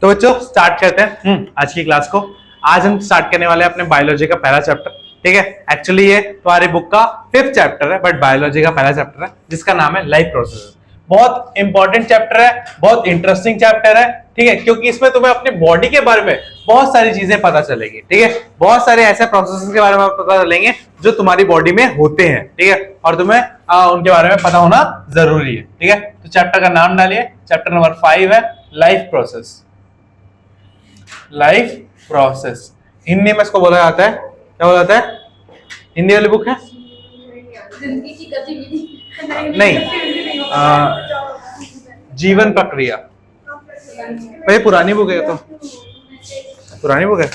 तो बच्चों स्टार्ट करते हैं आज की क्लास को। आज हम स्टार्ट करने वाले हैं अपने बायोलॉजी का पहला चैप्टर। ठीक है, एक्चुअली ये तुम्हारी बुक का 5th चैप्टर है, बट बायोलॉजी का पहला चैप्टर है जिसका नाम है लाइफ प्रोसेस। बहुत इंपॉर्टेंट चैप्टर है, बहुत इंटरेस्टिंग चैप्टर है। ठीक है, क्योंकि इसमें तुम्हें अपने बॉडी के बारे में बहुत सारी चीजें पता चलेगी। ठीक है, बहुत सारे ऐसे प्रोसेसेस के बारे में पता चलेंगे जो तुम्हारी बॉडी में होते हैं। ठीक है, और तुम्हें उनके बारे में पता होना जरूरी है। ठीक है, तो चैप्टर का नाम डालिए, चैप्टर नंबर 5 है life process. Life process Hindi में इसको बोला जाता है, क्या बोला जाता है? हिंदी वाली बुक है जिंदगी की गतिविधि नहीं, जीवन प्रक्रिया। भाई पुरानी बुक है, तो पुरानी बुक है।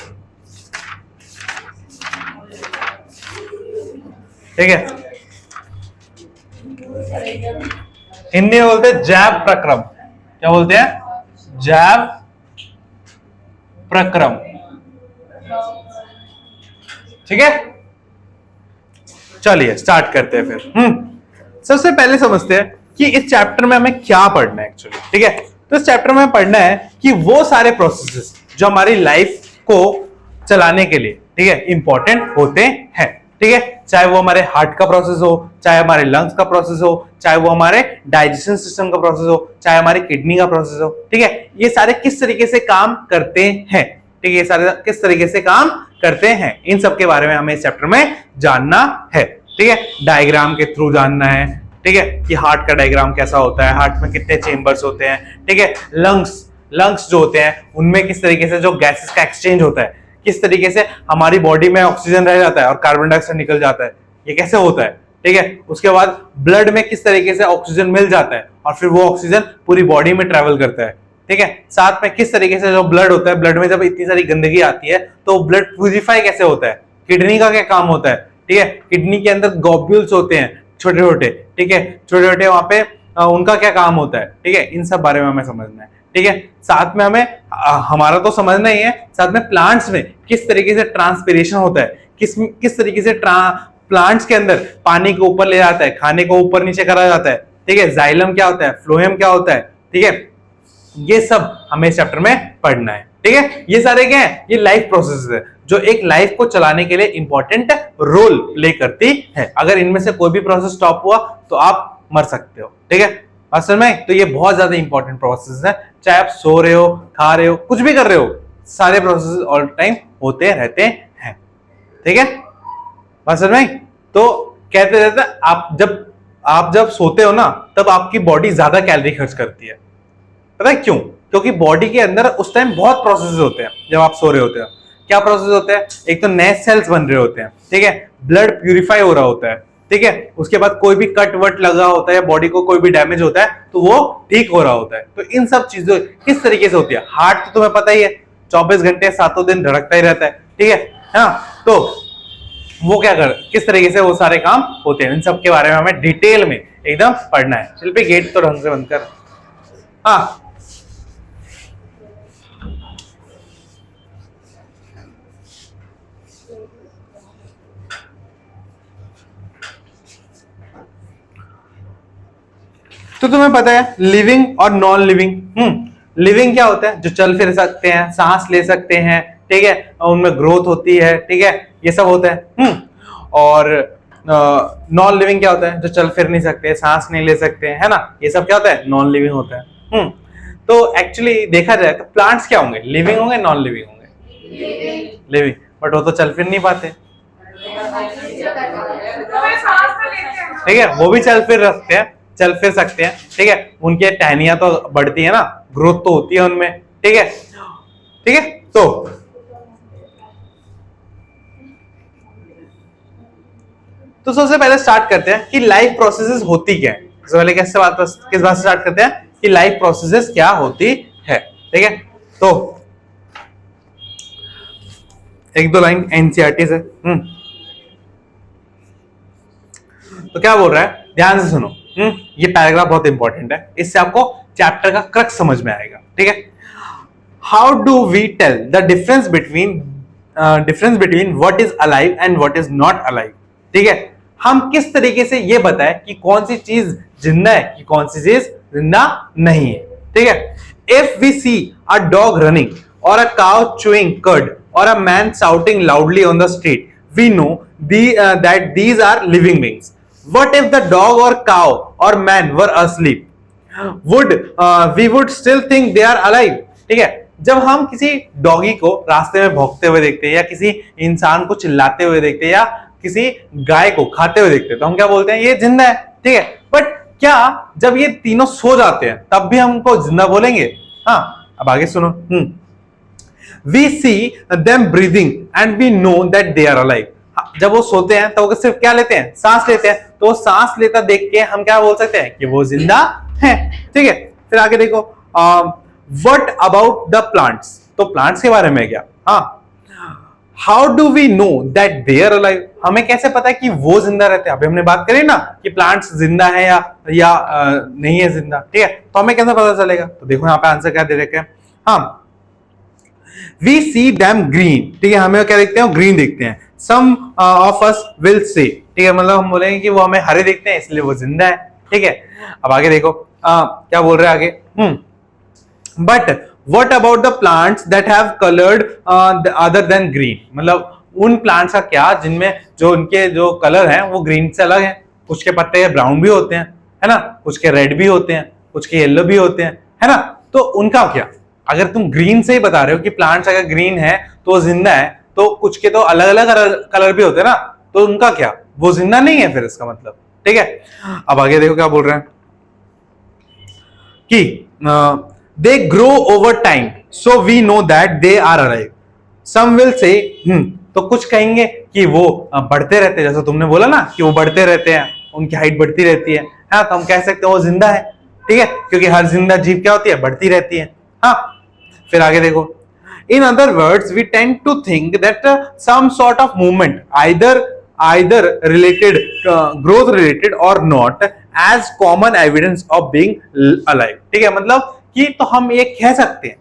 ठीक है, हिंदी में बोलते हैं जैव प्रक्रम। क्या बोलते हैं? जैव प्रक्रम। ठीक है, चलिए स्टार्ट करते हैं फिर। सबसे पहले समझते हैं कि इस चैप्टर में हमें क्या पढ़ना है एक्चुअली। ठीक है, तो इस चैप्टर में पढ़ना है कि वो सारे प्रोसेसेस जो हमारी लाइफ को चलाने के लिए, ठीक है, इंपॉर्टेंट होते हैं। ठीक है, चाहे वो हमारे हार्ट का प्रोसेस हो, चाहे हमारे लंग्स का प्रोसेस हो, चाहे वो हमारे डाइजेशन सिस्टम का प्रोसेस हो, चाहे हमारी किडनी का प्रोसेस हो। ठीक है, ये सारे किस तरीके से काम करते हैं। ठीक है, ये सारे किस तरीके से काम करते हैं, इन सब के बारे में हमें इस चैप्टर में जानना है। ठीक है, डायग्राम के थ्रू जानना है। ठीक है, कि हार्ट का डायग्राम कैसा होता है, हार्ट में कितने चेंबर्स होते हैं। ठीक है, लंग्स जो होते हैं उनमें किस तरीके से जो गैसेस का एक्सचेंज होता है, किस तरीके से हमारी बॉडी में ऑक्सीजन रह जाता है और कार्बन डाइऑक्साइड निकल जाता है, ये कैसे होता है। ठीक है, उसके बाद ब्लड में किस तरीके से ऑक्सीजन मिल जाता है और फिर वो ऑक्सीजन पूरी बॉडी में ट्रेवल करता है। ठीक है, साथ में किस तरीके से जो ब्लड होता है, ब्लड में जब इतनी सारी गंदगी आती है तो ब्लड प्यूरिफाई कैसे होता है, किडनी का क्या काम होता है। ठीक है, किडनी के अंदर ग्लोब्यूल्स होते हैं छोटे छोटे। ठीक है, छोटे छोटे वहां पे उनका क्या काम होता है। ठीक है, इन सब बारे में हमें समझना है। ठीक है, साथ में हमें हमारा तो समझना ही है, साथ में प्लांट्स में किस तरीके से ट्रांसपिरेशन होता है, किस तरीके से प्लांट्स के अंदर पानी को ऊपर ले जाता है, खाने को ऊपर नीचे करा जाता है। ठीक है, जाइलम क्या होता है, फ्लोएम क्या होता है। ठीक है, ये सब हमें इस चैप्टर में पढ़ना है। ठीक है, ये सारे क्या है, ये लाइफ प्रोसेस है जो एक लाइफ को चलाने के लिए इंपॉर्टेंट रोल प्ले करती है। अगर इनमें से कोई भी प्रोसेस स्टॉप हुआ तो आप मर सकते हो। ठीक है, असल में तो ये बहुत ज्यादा इंपॉर्टेंट प्रोसेस है। चाहे आप सो रहे हो, खा रहे हो, कुछ भी कर रहे हो, सारे प्रोसेस ऑल टाइम होते रहते हैं। ठीक है, असल में तो कहते रहते हैं आप जब सोते हो ना तब आपकी बॉडी ज्यादा कैलोरी खर्च करती है। पता है क्यों? क्योंकि बॉडी के अंदर उस टाइम बहुत प्रोसेस होते हैं जब आप सो रहे होते हैं। क्या प्रोसेस होते हैं? एक तो नए सेल्स बन रहे होते हैं। ठीक है, ब्लड प्यूरिफाई हो रहा होता है। ठीक है, उसके बाद कोई भी कट वट लगा होता है, बॉडी को कोई भी डैमेज होता है तो वो ठीक हो रहा होता है। तो इन सब चीजों किस तरीके से होती है। हार्ट तो तुम्हें पता ही है 24 घंटे 7 दिन धड़कता ही रहता है। ठीक है, हाँ, तो वो किस तरीके से वो सारे काम होते हैं, इन सब के बारे में हमें डिटेल में एकदम पढ़ना है। शिल्पी गेट तो ढंग से बंद कर। हाँ, तो तुम्हें पता है लिविंग और नॉन लिविंग। लिविंग क्या होता है? जो चल फिर सकते हैं, सांस ले सकते हैं। ठीक है, उनमें ग्रोथ होती है। ठीक है, ये सब होता है। और नॉन लिविंग क्या होता है? जो चल फिर नहीं सकते, सांस नहीं ले सकते, है ना, ये सब क्या होता है? नॉन लिविंग होता है। तो एक्चुअली देखा जाए तो प्लांट्स क्या होंगे? लिविंग होंगे, नॉन लिविंग होंगे? लिविंग, बट वो तो चल फिर नहीं पाते। ठीक है, वो भी चल फिर सकते हैं। ठीक है, उनके टहनियां तो बढ़ती है ना, ग्रोथ तो होती है उनमें। ठीक है, ठीक है, तो सबसे पहले स्टार्ट करते हैं कि लाइफ प्रोसेसेस होती क्या है। सबसे पहले किस बात से स्टार्ट करते हैं कि लाइफ प्रोसेसेस क्या होती है। ठीक है, तो एक दो लाइन एनसीईआरटी से। तो क्या बोल रहा है, ध्यान से सुनो। ये पैराग्राफ बहुत इंपॉर्टेंट है, इससे आपको चैप्टर का क्रक्स समझ में आएगा। ठीक है, how do we tell the difference between what is alive and what is not alive. ठीक है, हम किस तरीके से ये बताएं कि कौन सी चीज जिंदा है कि कौन सी चीज जिंदा नहीं है। ठीक है, If we see a dog running or a cow chewing cud or a man shouting loudly on the street, we know that these are living beings. What if the dog or cow or man were asleep? We would still think they are alive. ठीक है, जब हम किसी doggy को रास्ते में भौंकते हुए देखते हैं या किसी इंसान को चिल्लाते हुए देखते हैं या किसी गाय को खाते हुए देखते हैं तो हम क्या बोलते हैं, ये जिंदा है. ठीक है, बट क्या जब ये तीनों सो जाते हैं तब भी हम उनको जिंदा बोलेंगे? हाँ, अब आगे सुनो. We see them breathing and we know that they are alive. जब वो सोते हैं तो वो सिर्फ क्या लेते हैं, सांस लेते हैं. तो सांस लेता देख के हम क्या बोल सकते हैं कि वो जिंदा है. ठीक है, फिर आगे देखो. What about the plants? तो प्लांट्स के बारे में क्या? हाँ, how do we know that they are alive? हमें कैसे पता है कि वो जिंदा रहते हैं? अभी हमने बात करी ना कि प्लांट्स जिंदा है या नहीं है जिंदा. ठीक है, तो हमें कैसे पता चलेगा? तो देखो यहाँ पे आंसर क्या दे रखे हैं. हाँ, वी सी दैम ग्रीन. ठीक है, हमें क्या देखते हैं? ग्रीन देखते हैं. सम ऑफ अस विल से. ठीक है, मतलब हम बोलेंगे कि वो हमें हरे देखते हैं इसलिए वो जिंदा है. ठीक है, अब आगे देखो क्या बोल रहे हैं आगे. But what about the plants that have coloured other than green? मतलब उन प्लांट्स का क्या जिनमें जो उनके जो कलर हैं वो ग्रीन से अलग हैं. कुछ के पत्ते ब्राउन भी होते हैं, है ना, कुछ के रेड भी होते हैं, कुछ के येलो भी होते हैं, है ना. तो उनका क्या? अगर तुम ग्रीन से ही बता रहे हो कि प्लांट्स अगर ग्रीन है तो जिंदा है, तो कुछ के तो अलग अलग कलर भी होते हैं ना, तो उनका क्या? वो जिंदा नहीं है फिर इसका मतलब. ठीक है, अब आगे देखो क्या बोल रहे हैं कि they grow over time so we know that they are alive. Some will say, तो कुछ कहेंगे कि वो बढ़ते रहते हैं, जैसा तुमने बोला ना कि वो बढ़ते रहते हैं, उनकी हाइट बढ़ती रहती है. हाँ, तो हम कह सकते हैं वो जिंदा है. ठीक है, क्योंकि हर जिंदा जीव क्या होती है? बढ़ती रहती है. हाँ, फिर आगे देखो. In other words, we tend to think that some sort of movement, either related, growth related or not, as common evidence of being alive. ठीक है, मतलब कि तो हम ये कह सकते हैं,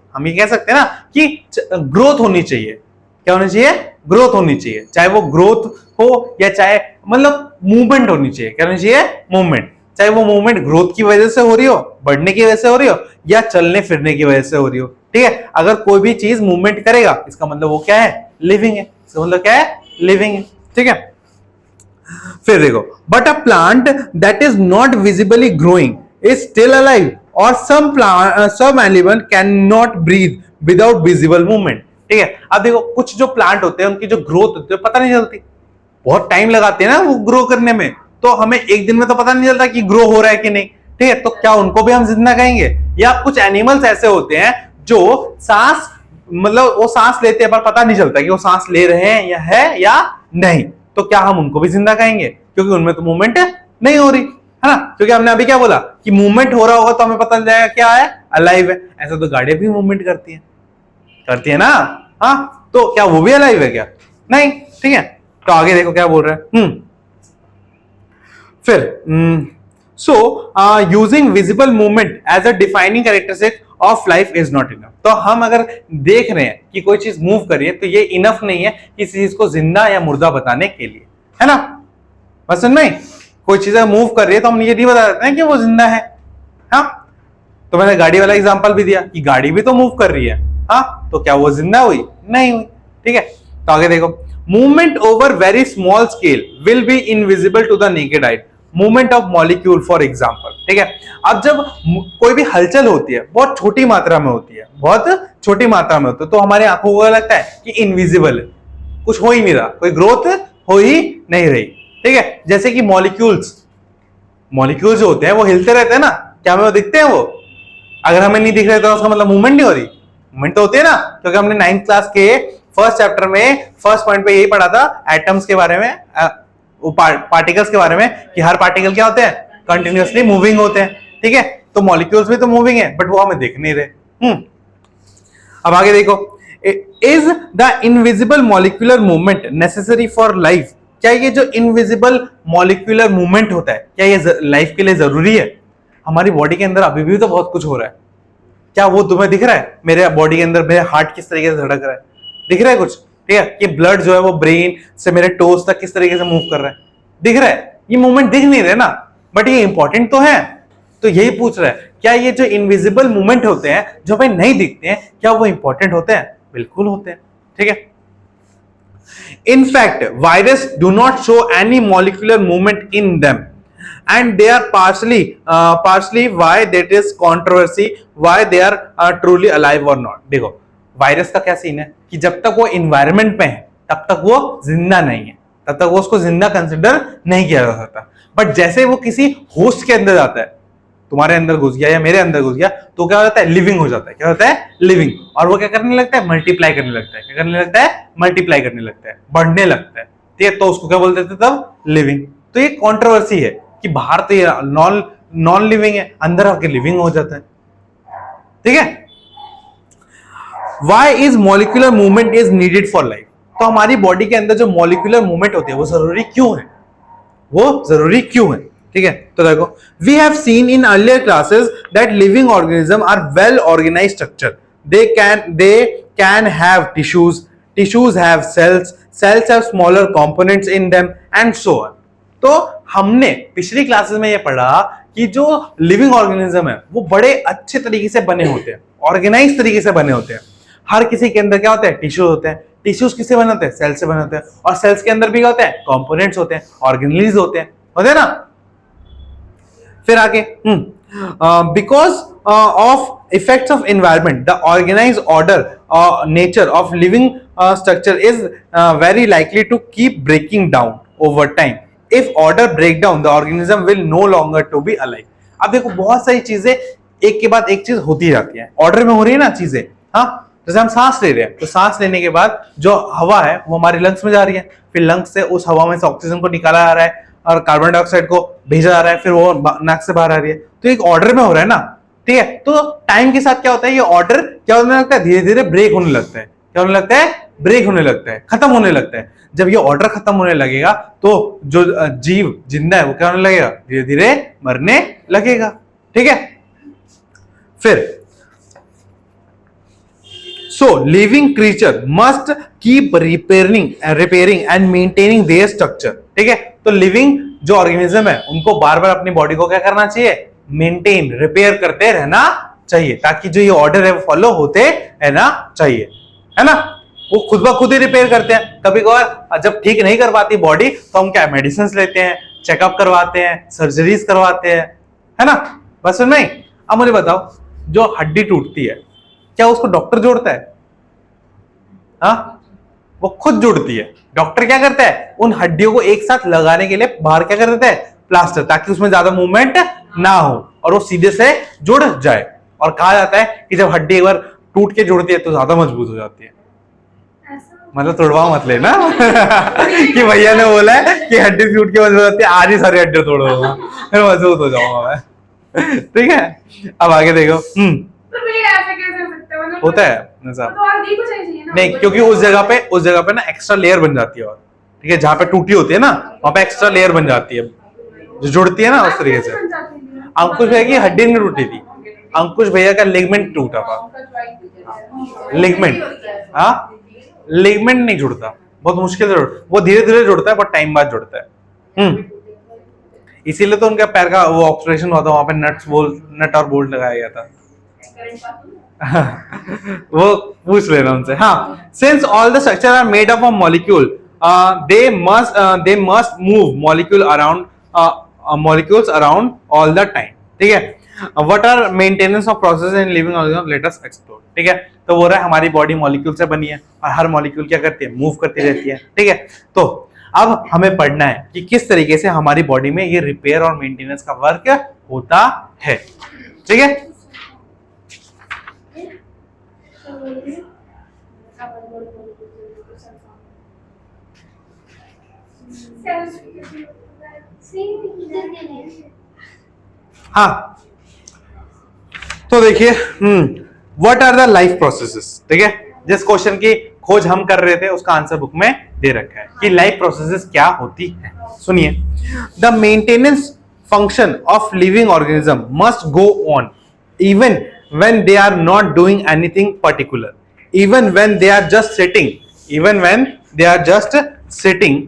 ना कि ग्रोथ होनी चाहिए. क्या होनी चाहिए? ग्रोथ होनी चाहिए. चाहे वो ग्रोथ हो या चाहे मतलब मूवमेंट होनी चाहिए. क्या होनी चाहिए? मूवमेंट. चाहे वो मूवमेंट ग्रोथ की वजह से हो रही हो, बढ़ने की वजह से हो रही हो, या चलने फिरने की वजह से हो रही हो. ठीक है, अगर कोई भी चीज मूवमेंट करेगा इसका मतलब वो क्या है? लिविंग है. इसका मतलब क्या है? लिविंग है. ठीक है, फिर देखो. But a plant that is not visibly growing is still alive और some animal can not breathe without visible movement. ठीक है, अब देखो कुछ जो प्लांट होते हैं उनकी जो ग्रोथ होती है पता नहीं चलती. बहुत टाइम लगाते हैं ना वो ग्रो करने में, तो हमें एक दिन में तो पता नहीं चलता कि ग्रो हो रहा है कि नहीं. ठीक है, तो क्या उनको भी हम जिंदा कहेंगे? या कुछ एनिमल्स ऐसे होते हैं जो सांस मतलब वो सांस लेते हैं पर पता नहीं चलता कि वो सांस ले रहे हैं या नहीं, तो क्या हम उनको भी जिंदा कहेंगे? क्योंकि उनमें तो मूवमेंट नहीं हो रही है ना. क्योंकि हमने अभी क्या बोला कि मूवमेंट हो रहा होगा तो हमें पता चल जाएगा क्या है? अलाइव है. ऐसा तो गाड़ियां भी मूवमेंट करती है ना. हाँ, तो क्या वो भी अलाइव है क्या? नहीं. ठीक है, तो आगे देखो क्या बोल रहे हैं. फिर using visible movement as a defining characteristic of life is not enough. तो हम अगर देख रहे हैं कि कोई चीज मूव कर रही है तो ये इनफ नहीं है किसी चीज को जिंदा या मुर्दा बताने के लिए, है ना. बस सुन में कोई चीज मूव कर रही है तो हम ये नहीं बता देते हैं कि वो जिंदा है. हाँ, तो मैंने गाड़ी वाला एग्जांपल भी दिया कि गाड़ी भी तो मूव कर रही है. हाँ, तो क्या वो जिंदा हुई? नहीं हुई. ठीक है, तो आगे देखो. Movement over very small scale will be invisible to the naked eye. Movement of molecule for example. ठीक है, अब जब कोई भी हलचल होती है बहुत छोटी मात्रा में होती है, तो हमारे आंखों को लगता है कि इनविजिबल है, कुछ हो ही नहीं रहा, कोई ग्रोथ हो ही नहीं रही. ठीक है, जैसे कि मॉलिक्यूल्स जो होते हैं वो हिलते रहते हैं ना. क्या हमें वो दिखते हैं? वो अगर हमें नहीं दिख रहे तो उसका मतलब मूवमेंट नहीं हो रही. मूवमेंट तो होती है ना, क्योंकि हमने 9th क्लास के फर्स्ट चैप्टर में फर्स्ट पॉइंट पे यही पढ़ा था, एटम्स के बारे में, पार्टिकल्स के बारे में, कि हर पार्टिकल क्या होते हैं? कंटिन्यूअसली मूविंग होते हैं. ठीक है, तो मॉलिक्यूल्स भी तो मूविंग है बट वो हमें दिख नहीं रहे. अब आगे देखो. Is the invisible molecular movement necessary for life? क्या ये जो इनविजिबल मॉलिक्यूलर मूवमेंट होता है क्या ये लाइफ के लिए जरूरी है? हमारी बॉडी के अंदर अभी भी तो बहुत कुछ हो रहा है. क्या वो तुम्हें दिख रहा है? मेरे बॉडी के अंदर मेरे हार्ट किस तरीके से धड़क रहा है, दिख रहा है कुछ? ठीक है, कि ब्लड जो है वो ब्रेन से मेरे टोज तक किस तरीके से मूव कर रहा है, दिख रहा है? ये मूवमेंट दिख नहीं रहे ना, बट ये इंपॉर्टेंट तो है. तो यही पूछ रहा है क्या ये जो इनविजिबल मूवमेंट होते हैं जो हमें नहीं दिखते हैं, क्या वो इंपॉर्टेंट होते हैं? बिल्कुल होते हैं, ठीक है। In fact, virus do not show any molecular movement in them, and they are partially why that is controversy why they are truly alive or not. देखो वायरस का क्या सीन है कि जब तक वो इन्वायरमेंट में है तब तक वो जिंदा नहीं है, तब तक वो उसको जिंदा कंसिडर नहीं किया जा सकता। बट जैसे वो किसी होस्ट के अंदर जाता है, तुम्हारे अंदर घुस गया या मेरे अंदर घुस गया, तो क्या हो जाता है? लिविंग हो जाता है। क्या होता है? लिविंग। और वो क्या करने लगता है? मल्टीप्लाई करने लगता है। क्या करने लगता है? मल्टीप्लाई करने लगता है, बढ़ने लगता है, ठीक है। तो उसको क्या बोलते थे तब? लिविंग। तो ये कंट्रोवर्सी है कि बाहर तो ये नॉन लिविंग है, अंदर आके लिविंग हो जाता है, ठीक है। Why is molecular movement is needed for life? तो हमारी बॉडी के अंदर जो मॉलिक्यूलर मूवमेंट होती है वो जरूरी क्यों है? वो जरूरी क्यों है? ठीक है, तो देखो, we have seen in earlier classes that living organism are well organised structure. They can have tissues have cells have smaller components in them and so on. तो हमने पिछली क्लासेस में ये पढ़ा कि जो लिविंग ऑर्गेनिज्म है वो बड़े अच्छे तरीके से बने होते हैं, ऑर्गेनाइज तरीके से बने होते हैं। हर किसी के अंदर क्या होता है? टिश्यूज होते हैं। टिश्यूज किससे बने होते हैं? सेल से बने होते हैं। और सेल्स के अंदर भी क्या होते हैं? कंपोनेंट्स होते हैं, ऑर्गेनेल्स होते हैं ना। फिर आगे because of effects of environment the organise order nature of living structure is very likely to keep breaking down over time. If order break down the organism will no longer to be alive. अब देखो, बहुत सारी चीजें एक के बाद एक चीज होती जाती है, ऑर्डर में हो रही है ना चीजें। हाँ, जैसे हम सांस ले रहे हैं तो सांस लेने के बाद जो हवा है वो हमारे लंग्स में जा रही है, फिर लंग्स से उस हवा में से ऑक्सीजन को निकाला जा रहा है और कार्बन डाइऑक्साइड को भेजा जा रहा है, फिर वो नाक से बाहर आ रही है। तो एक ऑर्डर में हो रहा है ना, ठीक है। तो टाइम के साथ क्या होता है? ये ऑर्डर क्या होने लगता है? धीरे धीरे ब्रेक होने लगता है। क्या होने लगता है? ब्रेक होने लगता है, खत्म होने लगता है। जब ये ऑर्डर खत्म होने लगेगा तो जो जीव जिंदा है वो क्या होने लगेगा? धीरे धीरे मरने लगेगा, ठीक है। फिर So living creature must keep repairing and maintaining their structure, ठीक है। तो लिविंग जो ऑर्गेनिज्म है उनको बार बार अपनी बॉडी को क्या करना चाहिए? मेंटेन, रिपेयर करते रहना चाहिए, ताकि जो ये ऑर्डर है वो फॉलो होते रहना चाहिए, है ना। वो खुद ब खुद ही रिपेयर करते हैं। कभी कभार जब ठीक नहीं कर पाती बॉडी तो हम क्या मेडिसिन लेते हैं, चेकअप करवाते हैं, सर्जरीज करवाते हैं, है ना। बस नहीं, अब मुझे बताओ, जो हड्डी टूटती है क्या उसको डॉक्टर जोड़ता है? हाँ, वो खुद जुड़ती है। डॉक्टर क्या करता है? उन हड्डियों को एक साथ लगाने के लिए बाहर क्या कर देता है? प्लास्टर, ताकि उसमें ज्यादा मूवमेंट ना हो और वो सीधे से जुड़ जाए। और कहा जाता है कि जब हड्डी एक बार टूट के जुड़ती है तो ज्यादा मजबूत हो जाती है। मतलब तोड़वा मत लेना कि भैया ने बोला है कि हड्डी टूट के मजबूत होती है, आज ही सारी हड्डी तोड़ दूंगा फिर मजबूत हो जाऊंगा मैं, ठीक है। अब आगे देखो, होता है ऐसा नहीं, क्योंकि उस जगह पे ना एक्स्ट्रा लेयर बन जाती है, और ठीक है, जहाँ पे टूटी होती है ना वहां पे एक्स्ट्रा लेयर बन जाती है जो जुड़ती है ना उस तरीके से। अंकुश भैया की हड्डी नहीं टूटी थी, अंकुश भैया का लिगमेंट टूटा था। लिगमेंट, हाँ, लिगमेंट नहीं जुड़ता, बहुत मुश्किल से जुड़ता, वो धीरे धीरे जुड़ता है, बहुत टाइम बाद जुड़ता है। इसीलिए तो उनका पैर का वो ऑपरेशन हुआ था, वहां पे नट और बोल्ट लगाया गया था। वो पूछ लेना उनसे। हाँ, since all the structure are made up of molecule, they must move molecules around all the time, ठीक है। What are maintenance of process in living organism, let us explore, ठीक है। तो वो रहा है हमारी बॉडी मॉलिक्यूल से बनी है और हर मॉलिक्यूल क्या करती है? मूव करती रहती है, ठीक है। तो अब हमें पढ़ना है कि किस तरीके से हमारी बॉडी में ये रिपेयर और मेंटेनेंस का वर्क होता है, ठीक है। हाँ, तो देखिए, what are the life processes, ठीक है। जिस क्वेश्चन की खोज हम कर रहे थे उसका आंसर बुक में दे रखा है कि लाइफ प्रोसेसेस क्या होती है। सुनिए, the maintenance function of living organism must go on even when they are not doing anything particular, even when they are just sitting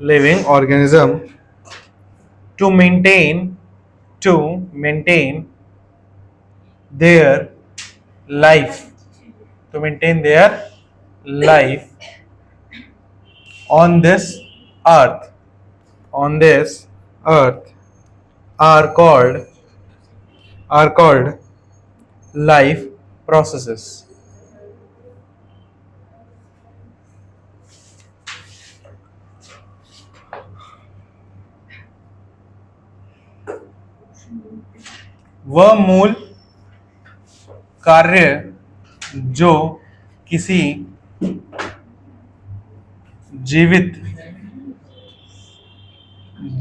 living organism to maintain their life on this earth are called life processes. वह मूल कार्य जो किसी जीवित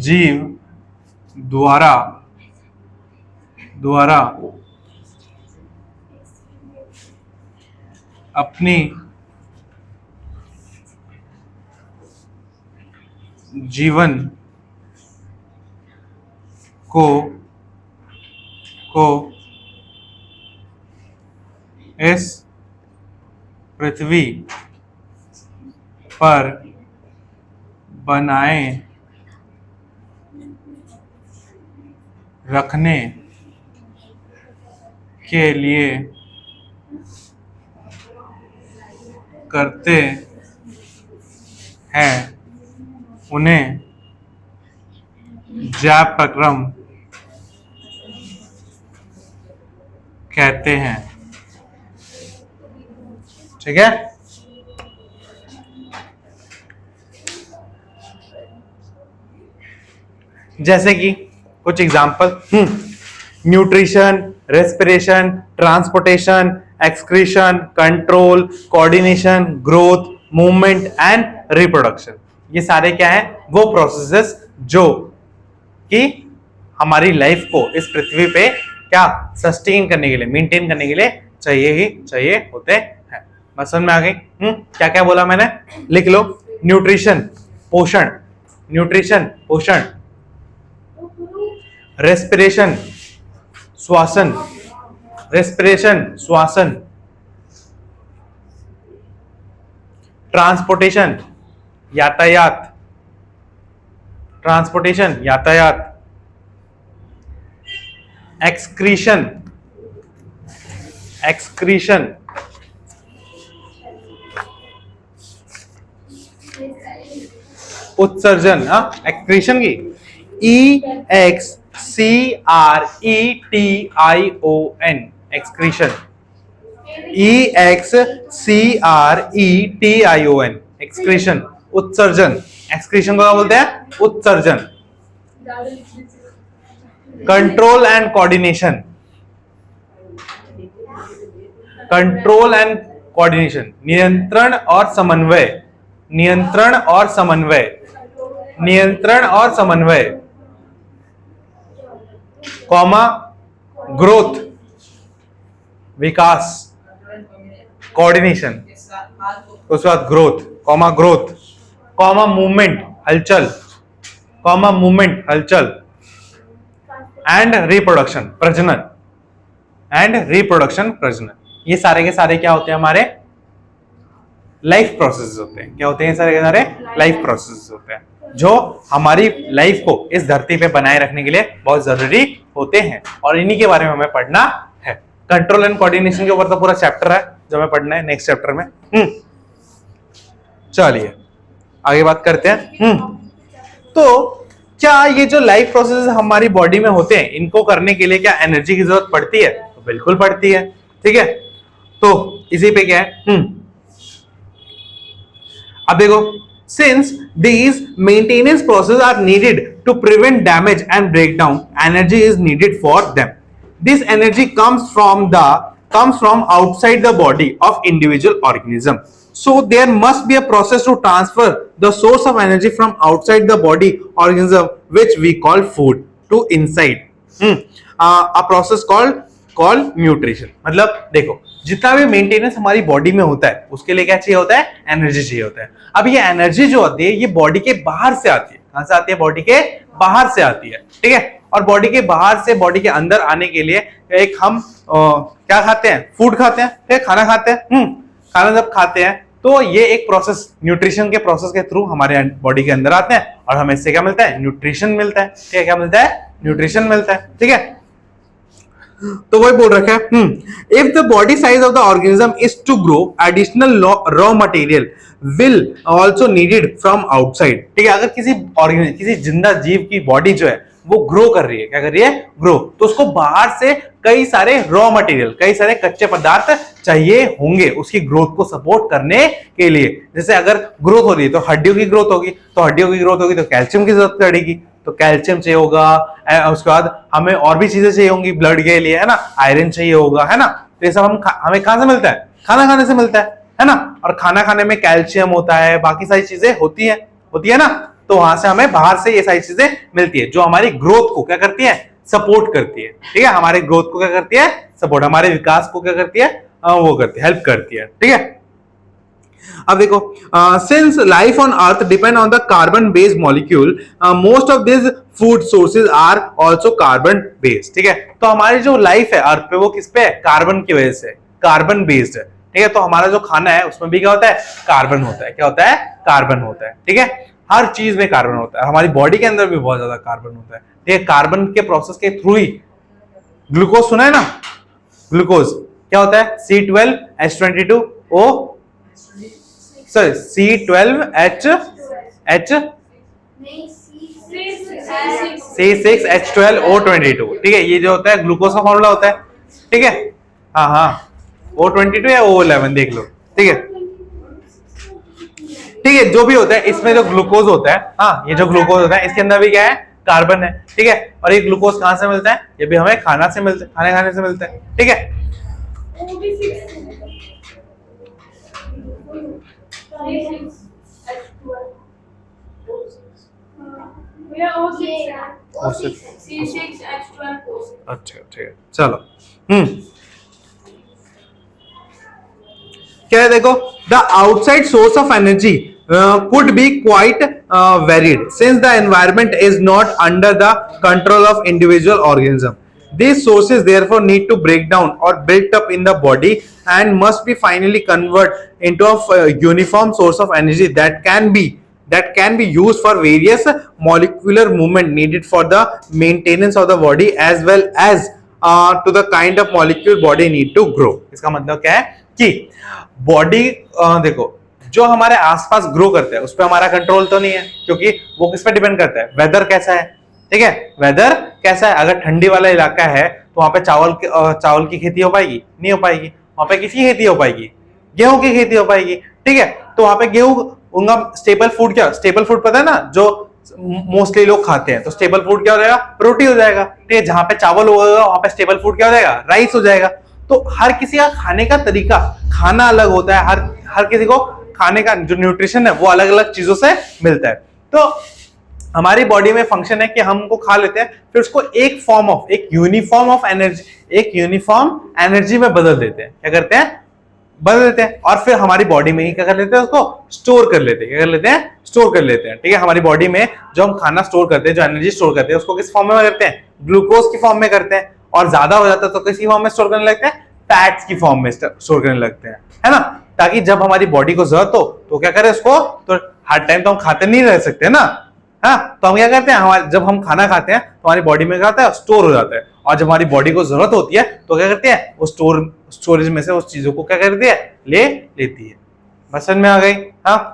जीव द्वारा अपनी जीवन को इस पृथ्वी पर बनाए रखने के लिए करते हैं उन्हें जैव प्रक्रम कहते हैं। ठीक है, जैसे कि कुछ example, nutrition, respiration, transportation, excretion, control, coordination, growth, movement and reproduction. ये सारे क्या है? वो प्रोसेसेस जो कि हमारी लाइफ को इस पृथ्वी पे क्या सस्टेन करने के लिए, मेंटेन करने के लिए चाहिए होते हैं। बस समझ में आ गई? क्या क्या बोला मैंने? लिख लो। न्यूट्रिशन पोषण, रेस्पिरेशन श्वासन, ट्रांसपोर्टेशन यातायात, एक्सक्रीशन उत्सर्जन, एक्सक्रीशन की EXCRETION, एक्सक्रीशन, EXCRETION, एक्सक्रीशन। उत्सर्जन, एक्सक्रीशन को क्या बोलते हैं? उत्सर्जन। कंट्रोल एंड कोऑर्डिनेशन, नियंत्रण और समन्वय, कॉमा ग्रोथ विकास, कोऑर्डिनेशन, उसके बाद ग्रोथ, कॉमा मूवमेंट हलचल, एंड रिप्रोडक्शन प्रजनन। ये सारे के सारे क्या होते हैं? हमारे लाइफ प्रोसेस होते हैं। क्या होते हैं? सारे के सारे लाइफ प्रोसेस होते हैं जो हमारी लाइफ को इस धरती पे बनाए रखने के लिए बहुत जरूरी होते हैं, और इन्हीं के बारे में हमें पढ़ना है। कंट्रोल एंड कोऑर्डिनेशन के ऊपर तो पूरा चैप्टर है जो हमें पढ़ना है नेक्स्ट चैप्टर में। चलिए आगे बात करते हैं। तो क्या ये जो लाइफ प्रोसेस हमारी बॉडी में होते हैं, इनको करने के लिए क्या एनर्जी की जरूरत पड़ती है? तो बिल्कुल पड़ती है। ठीक है, तो इसी पे क्या है? अब देखो, since these maintenance processes are needed to prevent damage and breakdown, energy is needed for them. This energy comes from outside the body of individual organism. So there must be a process to transfer the source of energy from outside the body organism, which we call food, to inside. A process called nutrition. मतलब देखो, जितना भी maintenance हमारी body में होता है उसके लिए क्या चाहिए होता है? एनर्जी चाहिए होता है। अब ये एनर्जी जो होती है ये बॉडी के बाहर से आती है। कहां से आती है? बॉडी के बाहर से आती है। ठीक है, और बॉडी के बाहर से बॉडी के अंदर आने के लिए एक हम क्या खाते हैं? फूड खाते हैं, फिर खाना खाते हैं। खाना जब खाते हैं तो ये एक प्रोसेस, न्यूट्रिशन के प्रोसेस के थ्रू हमारे बॉडी के अंदर आते हैं और हमें इससे क्या मिलता है, न्यूट्रिशन मिलता है। ठीक है, क्या मिलता है, न्यूट्रिशन मिलता है। ठीक है, तो वही बोल रखा है, if the body size of the organism is to grow, additional raw material will also needed from outside. ठीक है, अगर किसी जिंदा जीव की बॉडी जो है वो ग्रो कर रही है, क्या कर रही है, ग्रो, तो उसको बाहर से कई सारे रॉ मटेरियल, कई सारे कच्चे पदार्थ चाहिए होंगे उसकी ग्रोथ को सपोर्ट करने के लिए। जैसे अगर ग्रोथ हो रही है तो हड्डियों की ग्रोथ होगी, तो हड्डियों की ग्रोथ होगी तो कैल्शियम की जरूरत पड़ेगी, तो कैल्शियम चाहिए होगा। उसके बाद हमें और भी चीजें चाहिए होंगी ब्लड के लिए, है ना, आयरन चाहिए होगा, है ना। तो ये सब हमें कहां से मिलता है, खाना खाने से मिलता है ना। और खाना खाने में कैल्शियम होता है, बाकी सारी चीजें होती है ना। तो वहां से हमें बाहर से ये सारी चीजें मिलती है जो हमारी ग्रोथ को क्या करती है, सपोर्ट करती है। ठीक है, हमारे ग्रोथ को क्या करती है, सपोर्ट, हमारे विकास को क्या करती है, वो करती है, हेल्प करती है। ठीक है, अब देखो, since life on earth depend on the carbon based molecule, most of this food sources are also carbon based. ठीक है, तो हमारी जो लाइफ है अर्थ पे वो किस पे है, कार्बन की वजह से, कार्बन बेस्ड है। ठीक है, तो हमारा जो खाना है उसमें भी क्या होता है, कार्बन होता है। क्या होता है, कार्बन होता है। ठीक है, हर चीज में कार्बन होता है, हमारी बॉडी के अंदर भी बहुत ज्यादा कार्बन होता है। ठीक है, कार्बन के प्रोसेस के थ्रू ही ग्लूकोज, सुना है ना, ग्लूकोज क्या होता है, C12H22O, सॉरी C6H12O22। ठीक है, ये जो होता है ग्लूकोज का फॉर्मूला होता है। ठीक है, हाँ, O22 या O11 देख लो। ठीक है, ठीक है, जो भी होता है इसमें जो ग्लूकोज होता है, हाँ, ये जो ग्लूकोज होता है इसके अंदर भी क्या है, कार्बन है। ठीक है, और ये ग्लूकोज कहां से मिलता है, ये भी हमें खाना से मिलता है, खाने खाने से मिलता है। ठीक है, अच्छा, ठीक है, चलो, क्या है, देखो, the outside source of energy could be quite varied since the environment is not under the control of individual organism. These sources therefore need to break down or built up in the body and must be finally converted into a uniform source of energy that can be used for various molecular movement needed for the maintenance of the body as well as to the kind of molecule body need to grow. इसका मतलब क्या है कि body, देखो, जो हमारे आसपास grow करते हैं उस पर हमारा कंट्रोल तो नहीं है, क्योंकि वो किस पे डिपेंड करता है, वेदर कैसा है। ठीक है, वेदर कैसा है, अगर ठंडी वाला इलाका है तो वहां पे चावल की खेती हो पाएगी, नहीं हो पाएगी। वहां पे किसकी खेती हो पाएगी, गेहूं की खेती हो पाएगी। ठीक है, तो वहां पे गेहूं, उनका स्टेपल फूड क्या, स्टेपल फूड पता है ना, जो मोस्टली लोग खाते हैं, तो स्टेपल फूड क्या हो जाएगा, रोटी हो जाएगा। ठीक है, जहां पे चावल होगा वहां पे स्टेपल फूड क्या हो जाएगा, राइस हो जाएगा। तो हर किसी का खाने का तरीका, खाना अलग होता है, हर किसी को खाने का जो न्यूट्रिशन है वो अलग अलग चीजों से मिलता है। तो हमारी बॉडी में फंक्शन है कि हम उनको खा लेते हैं, फिर उसको एक यूनिफॉर्म एनर्जी में बदल देते हैं। क्या करते हैं, बदल देते हैं, और फिर हमारी बॉडी में ही क्या कर लेते हैं, उसको स्टोर कर लेते हैं। क्या कर लेते हैं, स्टोर कर लेते हैं। ठीक है, हमारी बॉडी में जो हम खाना स्टोर करते हैं, जो एनर्जी स्टोर करते हैं, उसको किस फॉर्म में करते हैं, ग्लूकोज की फॉर्म में करते हैं, और ज्यादा हो जाता है तो किसी फॉर्म में स्टोर करने लगते हैं, फैट्स की फॉर्म में स्टोर करने लगते हैं, है ना, ताकि जब हमारी बॉडी को जरूरत हो तो क्या करें उसको, तो हर टाइम तो हम खाते नहीं रह सकते ना, हाँ, तो हम क्या करते हैं, जब हम खाना खाते हैं तो हमारी बॉडी में क्या होता है, स्टोर हो जाता है, और जब हमारी बॉडी को जरूरत होती है तो क्या करते हैं, वो स्टोरेज में से उस चीजों को क्या करती है, लेती है। बस समझ में आ गई, हाँ।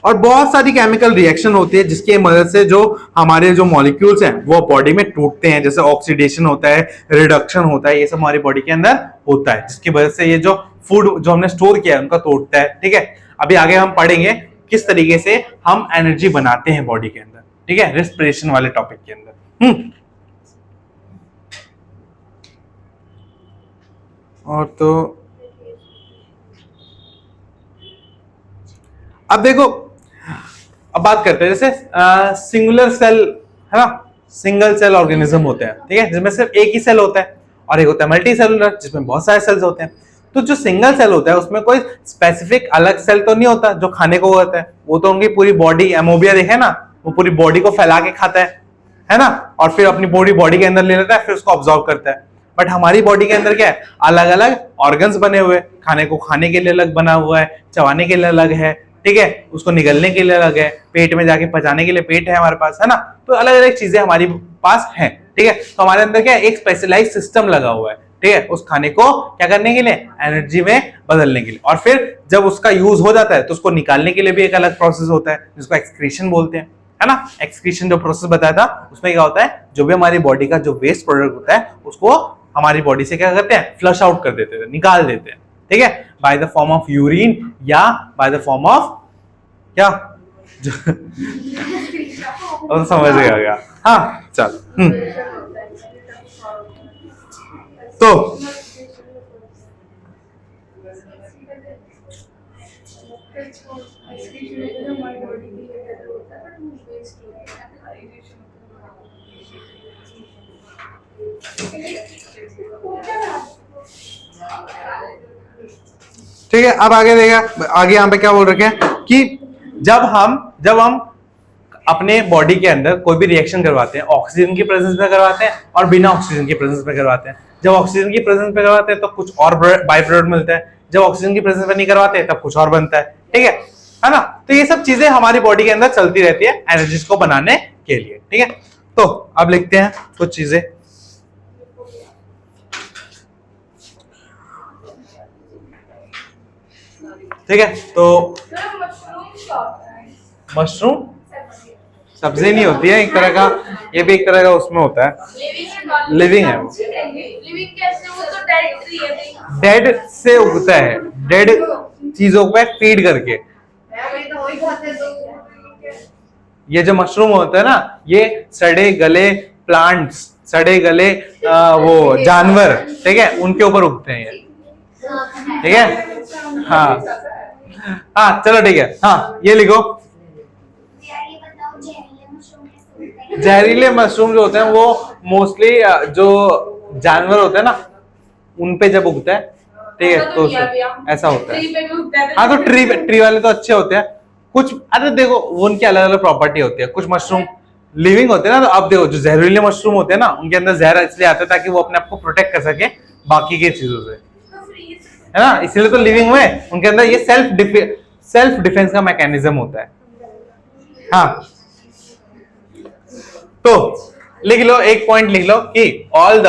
और बहुत सारी केमिकल रिएक्शन होती है जिसकी मदद से जो हमारे जो मॉलिक्यूल्स हैं वो बॉडी में टूटते हैं, जैसे ऑक्सीडेशन होता है, रिडक्शन होता है, ये सब हमारी बॉडी के अंदर होता है, जिसकी वजह से ये जो फूड जो हमने स्टोर किया है उनका तोड़ता है। ठीक है, अभी आगे हम पढ़ेंगे किस तरीके से हम एनर्जी बनाते हैं बॉडी के अंदर। ठीक है, रेस्पिरेशन वाले टॉपिक के अंदर। और तो अब देखो, अब बात करते हैं जैसे सिंगुलर सेल, है ना, सिंगल सेल ऑर्गेनिज्म होते हैं। ठीक है, जिसमें सिर्फ एक ही सेल होता है, और एक होता है मल्टी सेलुलर जिसमें बहुत सारे सेल्स होते हैं। तो जो सिंगल सेल होता है उसमें कोई स्पेसिफिक अलग सेल तो नहीं होता जो खाने को होता है, वो तो उनकी पूरी बॉडी, एमोबिया देखे ना, वो पूरी बॉडी को फैला के खाता है ना, और फिर अपनी बॉडी के अंदर ले लेता है, फिर उसको ऑब्जॉर्व करता है। बट हमारी बॉडी के अंदर क्या है, अलग अलग ऑर्गन्स बने हुए हैं, खाने को खाने के लिए अलग बना हुआ है, चबाने के लिए अलग है, ठीक है, उसको निगलने के लिए अलग है, पेट में जाके पचाने के लिए पेट है हमारे पास, है ना। तो अलग अलग चीजें हमारे पास हैं, ठीक है। तो हमारे अंदर क्या है, एक स्पेशलाइज सिस्टम लगा हुआ है, ठीक है, उस खाने को क्या करने के लिए, एनर्जी में बदलने के लिए। और फिर जब उसका यूज हो जाता है तो उसको निकालने के लिए भी एक अलग प्रोसेस होता है जिसको एक्सक्रीशन बोलते हैं, है ना। एक्सक्रीशन जो प्रोसेस बताया था उसमें क्या होता है, जो भी हमारी बॉडी का जो वेस्ट प्रोडक्ट होता है उसको हमारी बॉडी से क्या करते हैं, फ्लश आउट कर देते हैं, निकाल देते हैं, ठीक है, by the form of urine या बाय द फॉर्म ऑफ क्या समझ गया। हाँ चल, तो ठीक है। अब आगे देखा, आगे यहाँ पे क्या बोल रखे हैं कि जब हम अपने बॉडी के अंदर कोई भी रिएक्शन करवाते हैं, ऑक्सीजन की प्रेजेंस में करवाते हैं और बिना ऑक्सीजन की प्रेजेंस में करवाते हैं। जब ऑक्सीजन की प्रेजेंस में करवाते हैं तो कुछ और बाय प्रोडक्ट मिलता है, जब ऑक्सीजन की प्रेजेंस में नहीं करवाते तब कुछ और बनता है, ठीक है ना। तो ये सब चीजें हमारी बॉडी के अंदर चलती रहती है एनर्जीज को बनाने के लिए, ठीक है। तो अब लिखते हैं कुछ चीजें, ठीक है। तो मशरूम सब्जी नहीं होती है, एक तरह का, ये भी एक तरह का उसमें होता है, लिविंग है वो, लिविंग कैसे, वो तो डेड ट्री है, डेड से उगता है, डेड चीजों पे फीड करके। ये जो मशरूम होता है ना, ये सड़े गले प्लांट्स, सड़े गले वो जानवर, ठीक है, उनके ऊपर उगते हैं ये, ठीक है। हाँ चलो ठीक है। हाँ ये लिखो, जहरीले मशरूम जो होते हैं वो मोस्टली जो जानवर होते हैं ना उन पे जब उगता है, ठीक है, तो ऐसा होता है। हाँ तो ट्री वाले तो अच्छे होते हैं, कुछ अरे देखो वो उनकी अलग अलग प्रॉपर्टी होती है, कुछ मशरूम लिविंग होते हैं ना। तो अब देखो जो जहरीले मशरूम होते हैं ना, उनके अंदर जहर इसलिए आता है ताकि वो अपने आप को प्रोटेक्ट कर सके बाकी के चीजों से, है ना, इसलिए तो लिविंग में उनके अंदर ये सेल्फ डिफेंस का मैकेनिज्म होता है। हाँ तो लिख लो, एक पॉइंट लिख लो कि all the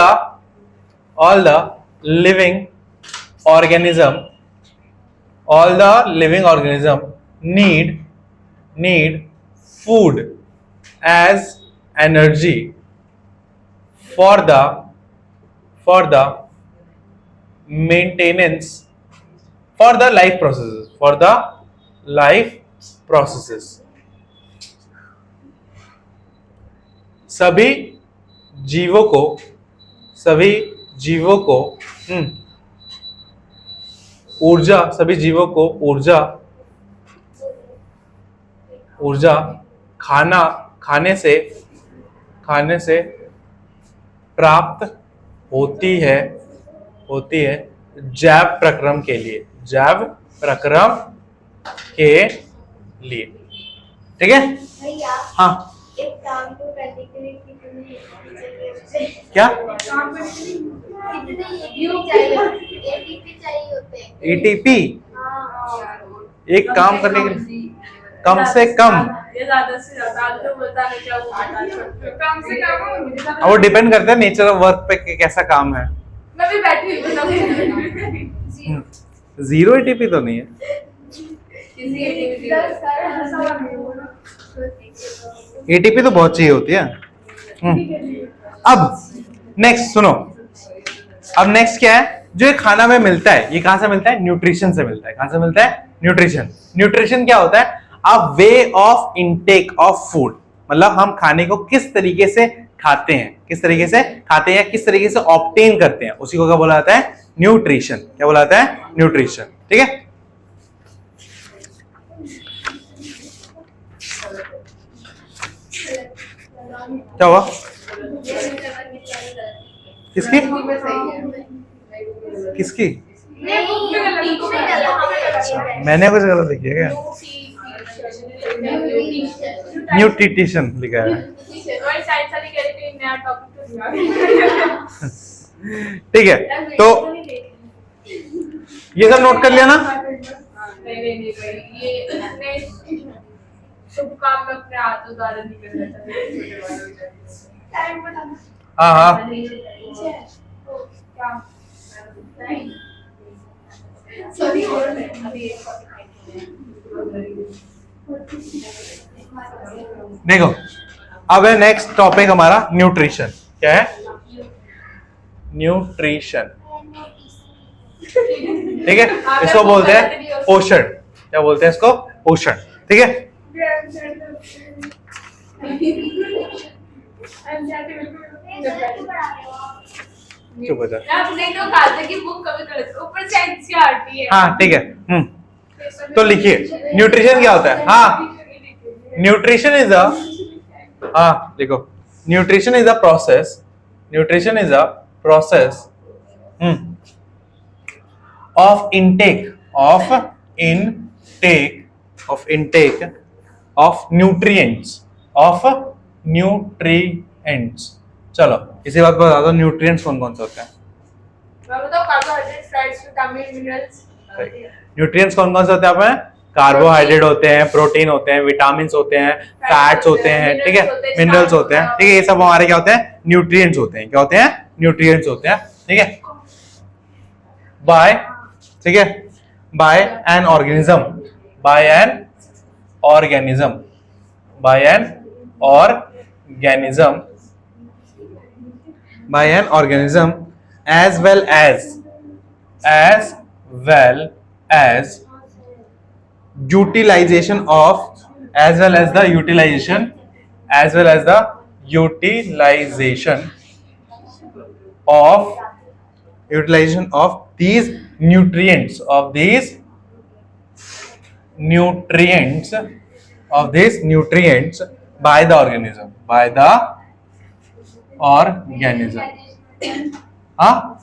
living organism need food as energy for the maintenance, for the life processes, सभी जीवों को ऊर्जा खाने से प्राप्त होती है जैव प्रक्रम के लिए, ठीक है। हाँ एक काम को करने के लिए कितनी क्या एटीपी चाहिए होते हैं? एटीपी हाँ। एक काम करने के लिए कम से कम, ये ज्यादा से ज्यादा जो बताना चाहूँ, कम से कम अब वो डिपेंड करता है नेचर ऑफ वर्क पे कि कैसा काम है। मैं भी बैठी हुई हूँ, जीरो एटीपी तो नहीं है, एटीपी तो बहुत चाहिए होती है। अब नेक्स्ट सुनो, अब नेक्स्ट क्या है, जो ये खाना में मिलता है, ये कहां से मिलता है, न्यूट्रिशन से मिलता है। कहां से मिलता है, न्यूट्रिशन क्या होता है, a way of intake of food, मतलब हम खाने को किस तरीके से खाते हैं, या किस तरीके से ऑब्टेन करते हैं, उसी को क्या बोला जाता है, न्यूट्रिशन। क्या बोला जाता है, न्यूट्रिशन, ठीक है। क्या हुआ, किसकी मैंने कुछ गलत लिखी है क्या, न्यूट्रिशन लिखा है। ठीक है, तो ये सब नोट कर लिया ना? नहीं भाई, ये अपने शुभ काम में अपने हाथ उतारे निकल जाता है, छोटे वाले हो जाते हैं। टाइम बताना। हाँ हाँ, क्या? सॉरी देखो अब है नेक्स्ट टॉपिक हमारा न्यूट्रिशन। क्या है? न्यूट्रिशन। ठीक है, इसको बोलते हैं पोषण। क्या बोलते हैं इसको? पोषण। ठीक है, चुप हो जा। आपने तो कहा था कि बुक कभी गलत, ऊपर से एनसीईआरटी है। हाँ ठीक है, तो लिखिए न्यूट्रिशन क्या होता है। हाँ, न्यूट्रिशन इज अ, हाँ देखो, nutrition is a process, nutrition is a process of intake of nutrients। चलो इसी बात पर बता दो, न्यूट्रिएंट्स कौन कौन से होते हैं? मैं बताऊं, carbohydrate, fats, vitamin, minerals. Nutrients कौन कौन से होते हैं? आप कार्बोहाइड्रेट होते हैं, प्रोटीन होते हैं, विटामिन होते हैं, फैट्स होते हैं, ठीक है, मिनरल्स होते हैं, ठीक है, ये सब हमारे क्या होते हैं? न्यूट्रिएंट्स होते हैं। क्या होते हैं? न्यूट्रिएंट्स होते हैं। ठीक है, बाय, ठीक है, by an organism, by an organism, by an organism, by an organism, as well as utilization of, as well as the utilization of these nutrients by the organism, हाँ,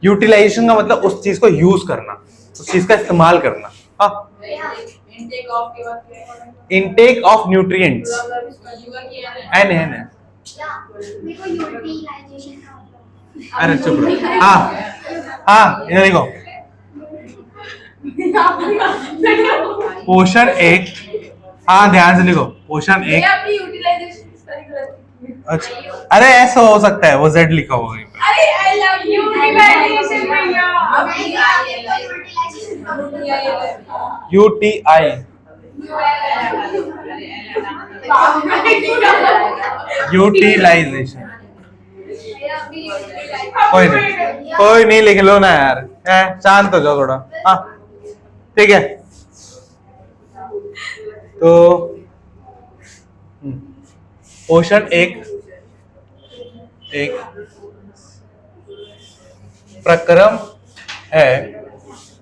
यूटिलाइजेशन का मतलब उस चीज को यूज करना, उस चीज का इस्तेमाल करना। हाँ, इनटेक ऑफ के बाद क्या है? इनटेक ऑफ न्यूट्रिएंट्स, एन है ना। देखो यूटिलाइजेशन का मतलब अरे चुप रहो। हाँ हाँ, इधर देखो, पोषण एक, हाँ ध्यान से लिखो, पोषण ये एक। अपनी यूटिलाइजेशन किस तरह गलत लिखी है? अच्छा, अरे ऐसा हो सकता है, वो जेड लिखा होगा कहीं पे। अरे आई लव यूटिलाइजेशन भैया। यूटिलाइजेशन का मतलब यूटीआई, यूटिलाइजेशन। कोई नहीं, लिख लो ना यार, शांत हो जाओ थोड़ा। हाँ ठीक है, तो पोषण एक प्रक्रम है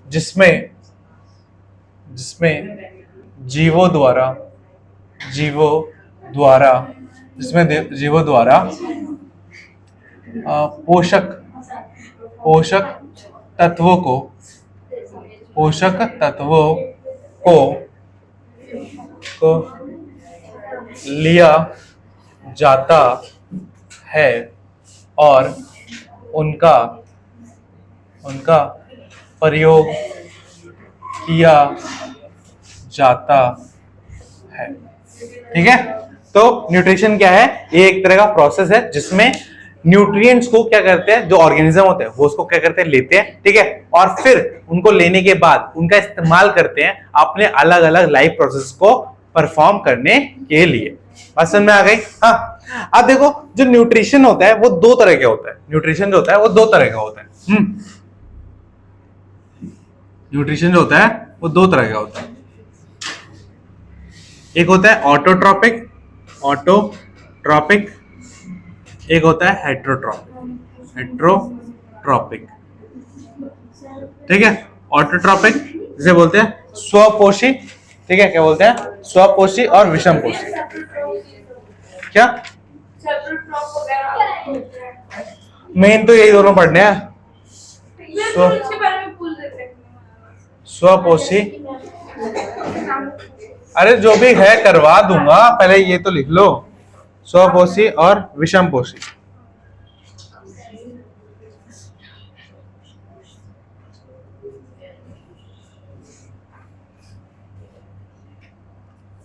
जिसमें जीवों द्वारा पोषक तत्वों को लिया जाता है और उनका प्रयोग किया जाता है। ठीक है, तो न्यूट्रिशन क्या है? ये एक तरह का प्रोसेस है जिसमें न्यूट्रिएंट्स को क्या करते हैं, जो ऑर्गेनिज्म होते हैं वो उसको क्या करते हैं, लेते हैं। ठीक है, और फिर उनको लेने के बाद उनका इस्तेमाल करते हैं अपने अलग अलग लाइफ प्रोसेस को परफॉर्म करने के लिए। बात समझ में आ गई? हाँ, अब देखो, जो न्यूट्रिशन होता है वो दो तरह का होता है। न्यूट्रिशन जो होता है वो दो तरह का होता है। न्यूट्रिशन जो होता है वो दो तरह का होता है। एक होता है ऑटोट्रॉपिक, एक होता है हेट्रोट्रॉपिक। ठीक है, ऑटोट्रॉपिक जिसे बोलते हैं स्वपोषी। ठीक है, क्या बोलते हैं? स्वपोषी और विषमपोषी। क्या मेन तो यही दोनों पढ़ने हैं। स्वपोषी, अरे जो भी है करवा दूंगा, पहले ये तो लिख लो, स्वपोषी और विषमपोषी।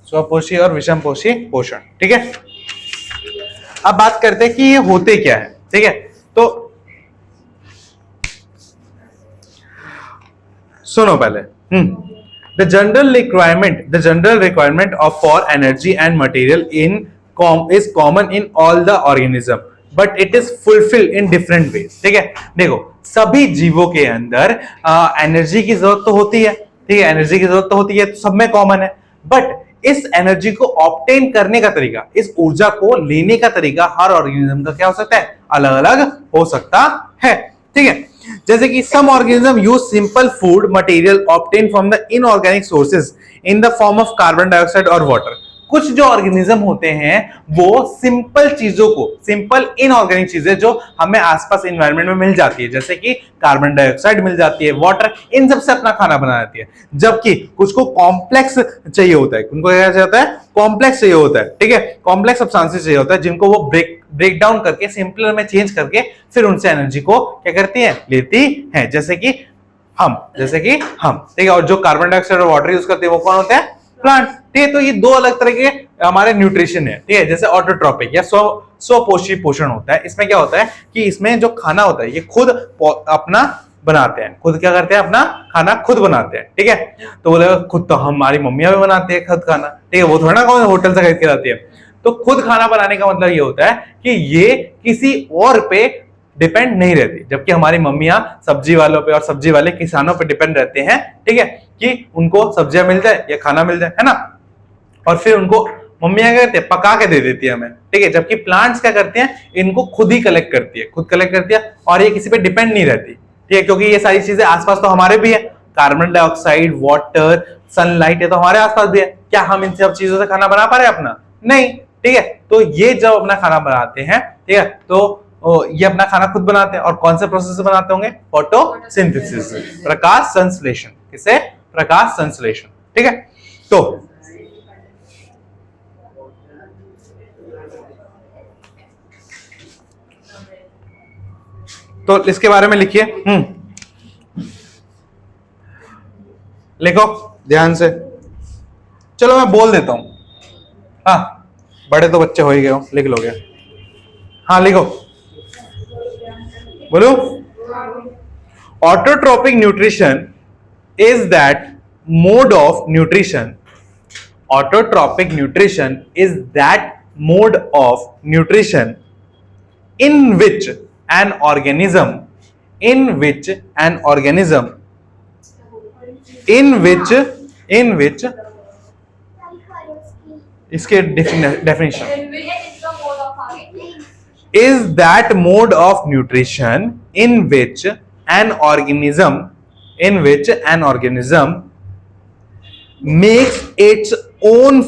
स्वपोषी और विषमपोषी पोषण, ठीक है। अब बात करते हैं कि ये होते क्या है, ठीक है। तो सुनो पहले, the general requirement of for energy and material is common in all the organism but it is fulfilled in different ways, ठीक है। देखो सभी जीवों के अंदर एनर्जी की जरूरत तो होती है, ठीक है, एनर्जी की जरूरत तो होती है, तो सब में कॉमन है, बट इस एनर्जी को ऑब्टेन करने का तरीका, इस ऊर्जा को लेने का तरीका हर ऑर्गेनिज्म का क्या हो सकता है, अलग अलग हो सकता है, ठीक है। जैसे कि some organism use simple food material obtain from the inorganic sources in the form of carbon dioxide और वाटर। कुछ जो ऑर्गेनिज्म होते हैं वो सिंपल चीजों को, सिंपल इनऑर्गेनिक चीजें जो हमें आसपास एनवायरनमेंट में मिल जाती है, जैसे कि कार्बन डाइऑक्साइड मिल जाती है, वाटर, इन सब से अपना खाना बना जाती है। जबकि कुछ को कॉम्प्लेक्स चाहिए होता है, उनको क्या चाहिए, कॉम्प्लेक्स चाहिए होता है, ठीक है, कॉम्प्लेक्स सब्सटेंसेस चाहिए होता है जिनको वो ब्रेक डाउन करके सिंपलर में चेंज करके फिर उनसे एनर्जी को क्या करती है, लेती है, जैसे कि हम, ठीक है। और जो कार्बन डाइऑक्साइड और वाटर यूज करते हैं वो कौन होते हैं, प्लांट, ठीक है। तो ये दो अलग तरह के हमारे न्यूट्रिशन है, ठीक है। जैसे ऑटोट्रॉपिक या स्वपोषी पोषण होता है, इसमें क्या होता है कि इसमें जो खाना होता है ये खुद अपना बनाते हैं, खुद क्या करते हैं, अपना खाना खुद बनाते हैं, ठीक है। तो बोले खुद तो हमारी मम्मियां भी बनाती है खुद खाना, ठीक है, वो थोड़ा ना कौन होटल से खरीद के लाती है। तो खुद खाना बनाने का मतलब ये होता है कि ये किसी और पे डिपेंड नहीं रहती, जबकि हमारी मम्मियां सब्जी वालों पे और सब्जी वाले किसानों पे डिपेंड रहते हैं, ठीक है, कि उनको सब्जियां मिल जाए या खाना मिल जाए, है ना। और फिर उनको मम्मियां क्या करती है, पका के दे देती है हमें, ठीक है। जबकि प्लांट्स क्या करती हैं, इनको खुद ही कलेक्ट करती है, और ये किसी पे डिपेंड नहीं रहती, ठीक है, क्योंकि ये सारी चीजें आसपास तो हमारे भी है, कार्बन डाइऑक्साइड, वाटर, सनलाइट, ये तो हमारे आसपास भी है। क्या हम इन सब चीजों से खाना बना पा रहे हैं अपना? नहीं, ठीक है। तो ये जब अपना खाना बनाते हैं, ठीक है, तो ये अपना खाना खुद बनाते हैं, और कौन से प्रोसेस से बनाते होंगे, फोटोसिंथेसिस, प्रकाश संश्लेषण, किसे, प्रकाश संश्लेषण, ठीक है। तो इसके बारे में लिखिए, लिखो ध्यान से, चलो मैं बोल देता हूं, हाँ बड़े तो बच्चे हो ही गए हो, लिख लोगे, हाँ लिखो, बोलो। Autotrophic nutrition is that mode of nutrition. Autotrophic nutrition is that mode of nutrition in which an organism इसके definition is that mode of nutrition in which an organism makes its own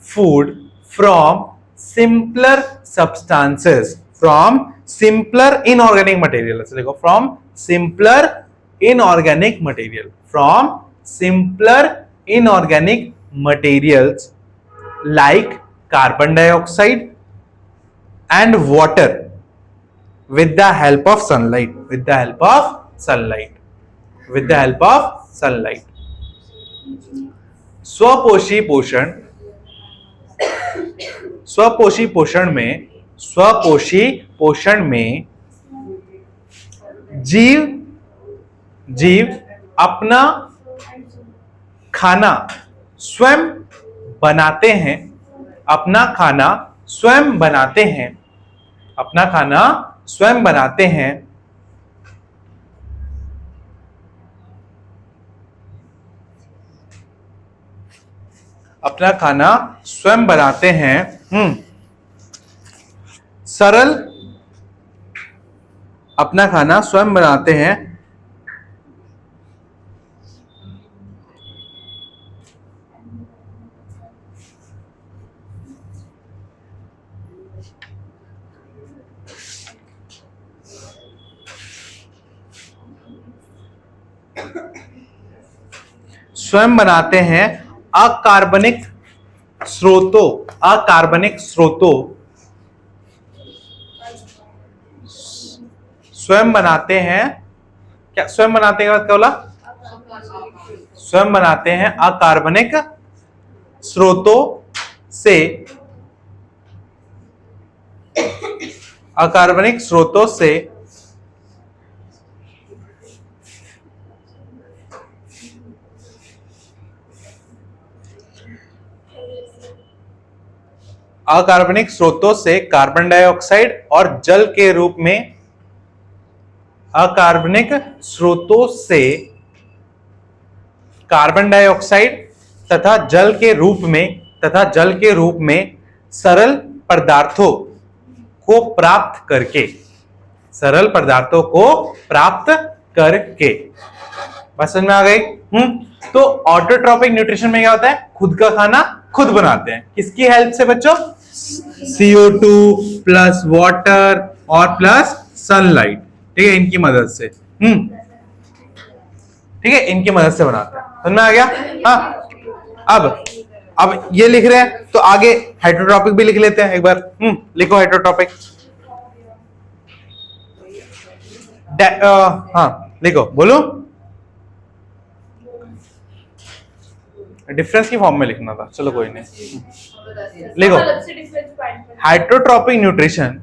food from simpler substances, from simpler inorganic material, देखो from simpler inorganic materials like carbon dioxide and water with the help of sunlight. स्वपोषी पोषण में जीव अपना खाना स्वयं बनाते हैं, अपना खाना स्वयं बनाते हैं, अपना खाना स्वयं बनाते हैं, अपना खाना स्वयं बनाते हैं, सरल, अपना खाना स्वयं बनाते हैं, स्वयं बनाते हैं अकार्बनिक स्रोतों, स्वयं बनाते हैं क्या स्वयं बनाते हैं क्या बोला? स्वयं बनाते हैं अकार्बनिक स्रोतों से, अकार्बनिक स्रोतों से अकार्बनिक स्रोतों से कार्बन डाइऑक्साइड और जल के रूप में, अकार्बनिक स्रोतों से कार्बन डाइऑक्साइड तथा जल के रूप में सरल पदार्थों को प्राप्त करके, सरल पदार्थों को प्राप्त करके। बस समझ में आ गई? तो ऑटोट्रॉपिक न्यूट्रिशन में क्या होता है? खुद का खाना खुद बनाते हैं। किसकी हेल्प से बच्चों? CO2 प्लस वाटर और प्लस सनलाइट, ठीक है, इनकी मदद से। ठीक है, इनकी मदद से बनाते हैं। समझ में आ गया? हाँ, अब ये लिख रहे हैं तो आगे हाइड्रोट्रॉपिक भी लिख लेते हैं एक बार। लिखो हाइड्रोट्रॉपिक। हाँ लिखो, बोलो। डिफरेंस की फॉर्म में लिखना था, चलो कोई नहीं, लिखो। Hydrotropic nutrition,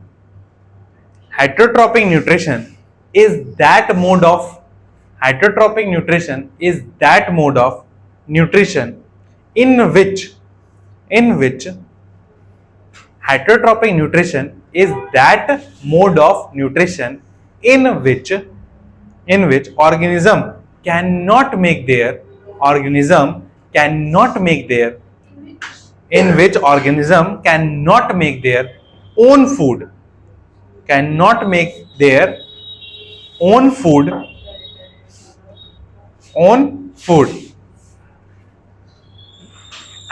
hydrotropic nutrition is that mode of, heterotropic nutrition is that mode of nutrition in which heterotropic nutrition is that mode of nutrition in which organism cannot make their own food,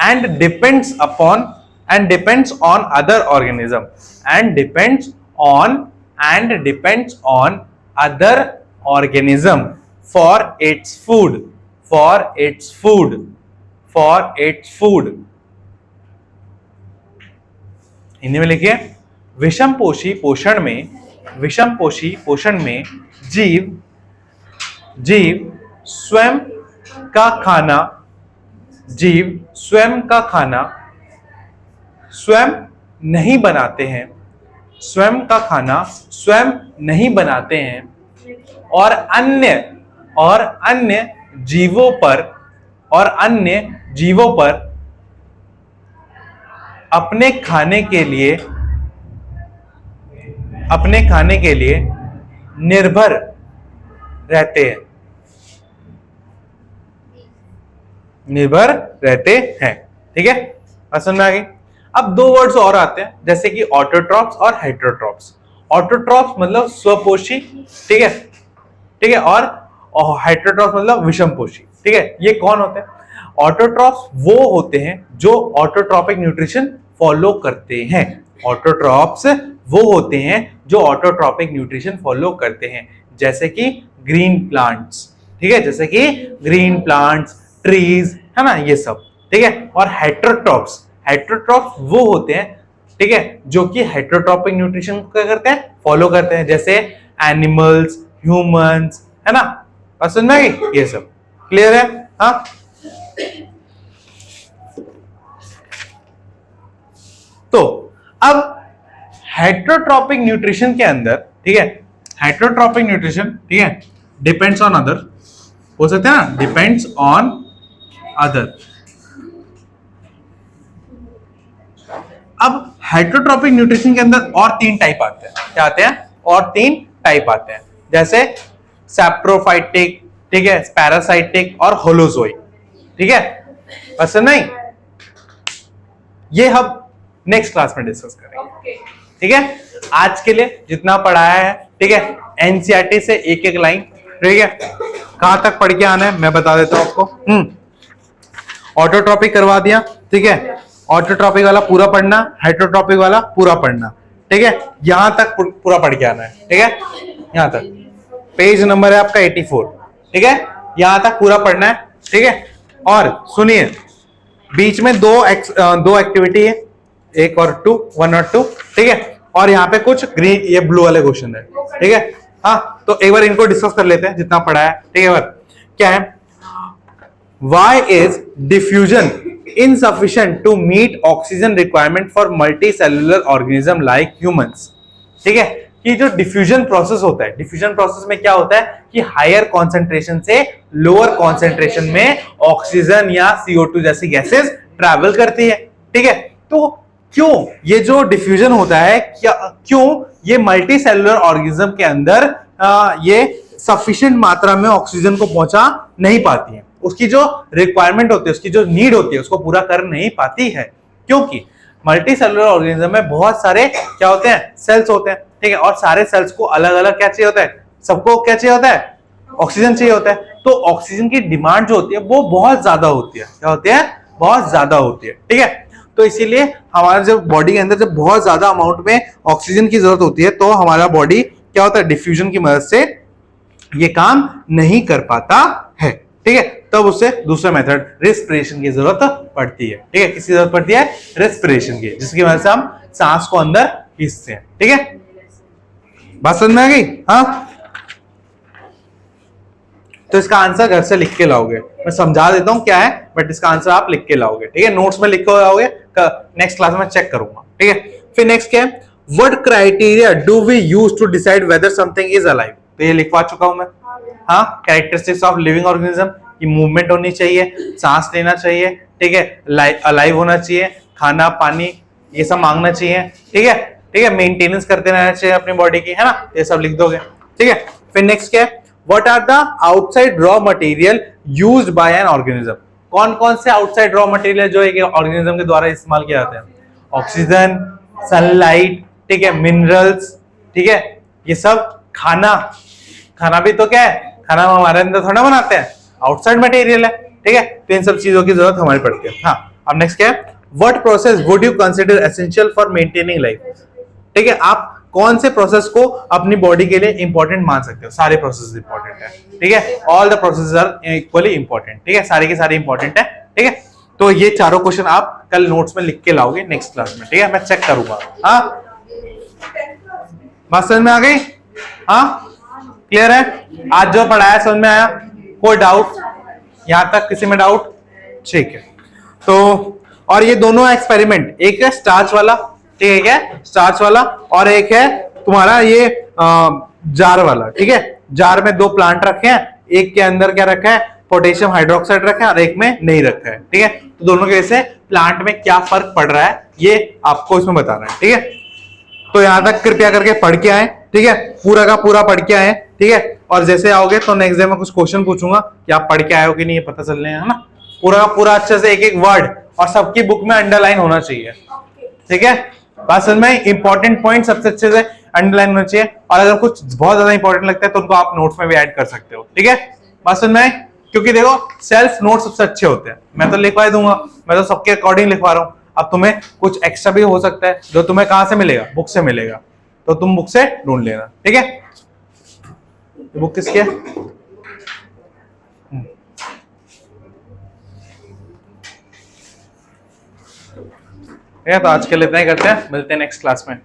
and depends on other organism, for its food। Hindi में लिखिए। विषमपोषी पोषण में जीव स्वयं का खाना स्वयं नहीं बनाते हैं, और अन्य जीवों पर अपने खाने के लिए निर्भर रहते हैं। ठीक है, समझ में आ गई? अब दो वर्ड्स और आते हैं, जैसे कि ऑटोट्रॉप्स और हेटेरोट्रॉप्स। ऑटोट्रॉप्स मतलब स्वपोषी, ठीक है, और हेटेरोट्रॉप्स मतलब विषमपोषी। ठीक है, ये कौन होते हैं? ऑटोट्रॉप्स वो होते हैं जो ऑटोट्रॉपिक न्यूट्रिशन फॉलो करते हैं। ऑटोट्रॉप्स वो होते हैं जो ऑटोट्रॉपिक न्यूट्रिशन फॉलो करते हैं, जैसे कि ग्रीन प्लांट्स, ठीक है, जैसे कि ग्रीन प्लांट्स, ट्रीज, है ना, ये सब। ठीक है, और हेटेरोट्रॉप्स वो होते हैं, ठीक है, जो कि हेटेरोट्रॉपिक न्यूट्रिशन क्या करते हैं? फॉलो करते हैं, जैसे एनिमल्स, ह्यूमंस, है ना। समझ में आ गई? ये सब क्लियर है? हाँ, तो अब हेटेरोट्रॉपिक न्यूट्रिशन के अंदर, ठीक है, हेटेरोट्रॉपिक न्यूट्रिशन, ठीक है, डिपेंड्स ऑन अदर, हो सकते हैं ना, डिपेंड्स ऑन अदर। अब हेटेरोट्रॉपिक न्यूट्रिशन के अंदर और तीन टाइप आते हैं। क्या आते हैं? और तीन टाइप आते हैं, जैसे सैप्रोफाइटिक, ठीक है, पैरासाइटिक और होलोजोइक। ठीक है, पसंद नहीं? ये हम नेक्स्ट क्लास में डिस्कस करेंगे। ठीक है, आज के लिए जितना पढ़ाया है, ठीक है, एनसीईआरटी से एक एक लाइन, ठीक है, कहां तक पढ़ के आना है मैं बता देता हूं आपको। ऑटोट्रॉपिक करवा दिया, ठीक है, ऑटोट्रॉपिक वाला पूरा पढ़ना, हेटेरोट्रॉपिक वाला पूरा पढ़ना, ठीक है, यहां तक पूरा पढ़ के आना है। ठीक है, यहां तक पेज नंबर है आपका 84, ठीक है, यहां तक पूरा पढ़ना है। ठीक है, और सुनिए, बीच में दो एक्टिविटी है, 1 और 2, 1 और 2, ठीक है, और यहाँ पे कुछ ग्रीन, ये ब्लू वाले क्वेश्चन है। ठीक है, हाँ, तो एक बार इनको डिस्कस कर लेते हैं जितना पढ़ा है, ठीक है। क्या है, why is diffusion insufficient to meet oxygen requirement for multicellular organism like humans? ठीक है, कि जो डिफ्यूजन प्रोसेस होता है, डिफ्यूजन प्रोसेस में क्या होता है कि हायर कॉन्सेंट्रेशन से लोअर कॉन्सेंट्रेशन में ऑक्सीजन या CO2 जैसी गैसेस ट्रैवल करती है, ठीक है। तो क्यों ये जो डिफ्यूजन होता है, क्यों ये मल्टी सेलुलर ऑर्गेनिज्म के अंदर ये सफिशिएंट मात्रा में ऑक्सीजन को पहुंचा नहीं पाती है, उसकी जो रिक्वायरमेंट होती है, उसकी जो नीड होती है, उसको पूरा कर नहीं पाती है, क्योंकि मल्टी सेलुलर ऑर्गेनिज्म में बहुत सारे क्या होते हैं, सेल्स होते हैं, ठीक है। और सारे सेल्स को अलग अलग क्या चाहिए होता है, सबको क्या चाहिए होता है, ऑक्सीजन चाहिए होता है। तो ऑक्सीजन की डिमांड जो होती है वो बहुत ज्यादा होती है, क्या होती है, बहुत ज्यादा होती है, ठीक है। तो इसीलिए हमारा जब बॉडी के अंदर जब बहुत ज्यादा अमाउंट में ऑक्सीजन की जरूरत होती है, तो हमारा बॉडी क्या होता है, डिफ्यूजन की मदद से ये काम नहीं कर पाता है, ठीक है। तब उससे दूसरा मेथड रेस्पिरेशन की जरूरत पड़ती है, ठीक है। किसकी जरूरत पड़ती है, रेस्पिरेशन की, जिसकी वजह से हम सांस को अंदर खींचते हैं, ठीक है। बात समझ में आ गई? हाँ, तो इसका आंसर घर से लिख के लाओगे, मैं समझा देता हूं क्या है, बट इसका आंसर आप लिख के लाओगे, ठीक है। नोट्स में लिख के लाओगे, नेक्स्ट क्लास में चेक करूंगा, ठीक है। फिर नेक्स्ट क्या है, what criteria do we use to decide whether something is alive? तो ये लिखवा चुका हूं मैं, हाँ। कैरेक्टरिस्टिक्स ऑफ लिविंग ऑर्गेनिज्म की मूवमेंट होनी चाहिए, सांस लेना चाहिए, ठीक है, अलाइव होना चाहिए, खाना पानी ये सब मांगना चाहिए, ठीक है, ठीक है। मेंटेनेंस करते रहना चाहिए अपनी बॉडी की, है ना, ये सब लिख दोगे, ठीक है। फिर नेक्स्ट क्या है, what are the outside raw material used by an organism? कौन कौन से आउटसाइड रॉ मटेरियल जो एक ऑर्गेनिज्म के द्वारा इस्तेमाल किया जाता है? ऑक्सीजन, सनलाइट, ठीक है, मिनरल्स, ठीक है, ये सब। खाना भी तो क्या है, खाना हमारे अंदर थोड़ा बनाते हैं, आउटसाइड मटेरियल है, ठीक है। तो इन सब चीजों की जरूरत हमारी पड़ती है, हाँ। अब नेक्स्ट क्या है, what process would you consider essential for maintaining life? ठीक है, आप कौन से प्रोसेस को अपनी बॉडी के लिए इंपॉर्टेंट मान सकते हो? सारे प्रोसेस इंपॉर्टेंट है, ठीक है, all the process are equally important, ठीक है, सारे के सारे इंपॉर्टेंट है, ठीक है। तो ये चारों क्वेश्चन आप कल नोट्स में लिख के लाओगे नेक्स्ट क्लास में, ठीक है, मैं चेक करूंगा, हाँ। बात समझ में आ गई? हाँ, क्लियर है? आज जो पढ़ाया समझ में आया? कोई डाउट यहां तक, किसी में डाउट? ठीक है। तो और ये दोनों एक्सपेरिमेंट, एक है स्टार्च वाला, ठीक है, स्टार्च वाला, और एक है तुम्हारा ये जार वाला, ठीक है। जार में दो प्लांट रखे हैं, एक के अंदर क्या रखा है, पोटेशियम हाइड्रोक्साइड रखा है, और एक में नहीं रखा है, ठीक है। तो दोनों के से प्लांट में क्या फर्क पड़ रहा है ये आपको इसमें बताना है, ठीक है। तो यहां तक कृपया करके पढ़ के आए, ठीक है, पूरा का पूरा पढ़ के आए, ठीक है। और जैसे आओगे तो नेक्स्ट डे में कुछ क्वेश्चन पूछूंगा कि आप पढ़ के आए हो कि नहीं, ये पता चलने, है ना। पूरा का पूरा अच्छे से एक एक वर्ड और सबकी बुक में अंडरलाइन होना चाहिए, ठीक है। बात समझ में? इंपॉर्टेंट पॉइंट सबसे अच्छे से अंडरलाइन होना चाहिए, और अगर कुछ बहुत ज्यादा इंपॉर्टेंट लगता है तो उनको आप नोट्स में भी ऐड कर सकते हो, ठीक है। बात समझ में? क्योंकि देखो सेल्फ नोट सबसे अच्छे होते हैं, मैं तो लिखवा दूंगा, मैं तो सबके अकॉर्डिंग लिखवा रहा हूँ। अब तुम्हें कुछ एक्स्ट्रा भी हो सकता है जो तुम्हें कहां से मिलेगा, बुक से मिलेगा, तो तुम बुक से ढूंढ लेना, ठीक है। बुक किसकी है? तो आज के लिए इतना ही करते हैं, मिलते हैं नेक्स्ट क्लास में।